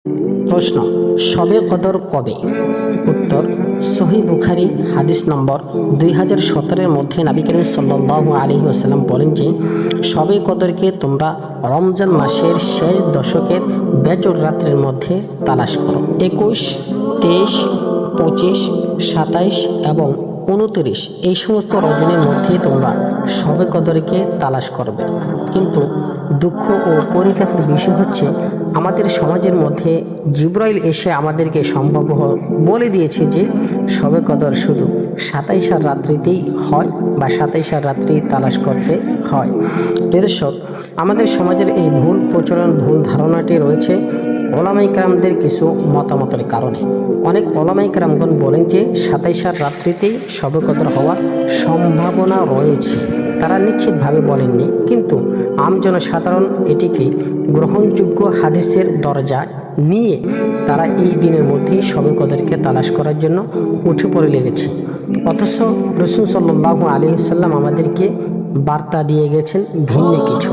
প্রশ্ন, শবে কদর কবে? উত্তর, সহিহ বুখারী হাদিস নম্বর 2017 মধ্যে নবী করিম সাল্লাল্লাহু আলাইহি ওয়াসাল্লাম বলেন যে শবে কদরকে তোমরা রমজান মাসের শেষ দশকের বেজর রাত্রের মধ্যে তালাশ করো। 21, 23, 25, 27 এবং 29 এই সমস্ত রজনীর মধ্যে তোমরা শবে কদরকে তালাশ করবে। কিন্তু দুঃখ ও পরিতাপের বিষয় হচ্ছে আমাদের সমাজের মধ্যে জিবরাইল এসে আমাদেরকে সম্ভব বলে দিয়েছে যে শবে কদর শুধু 27 রাত্রিতেই হয় বা 27 রাত্রি তালাশ করতে হয়। দর্শক, আমাদের সমাজের এই ভুল প্রচলন, ভুল ধারণাটি রয়েছে ওলামা ইকরামদের কিছু মতামতের কারণে। অনেক ওলামা ইকরামগণ বলেন যে 27 রাত্রিতেই শবে কদর হওয়ার সম্ভাবনা রয়েছে। তারা নিশ্চিতভাবে বলেননি, কিন্তু আমজনসাধারণ এটিকে গ্রহণযোগ্য হাদিসের দরজা নিয়ে তারা এই দিনের মধ্যেই শবে কদরকে তালাশ করার জন্য উঠে পড়ে লেগেছে। অথচ রাসূল সাল্লাল্লাহু আলাইহি ওয়াসাল্লাম আমাদেরকে বার্তা দিয়ে গেছেন ভিন্ন কিছু।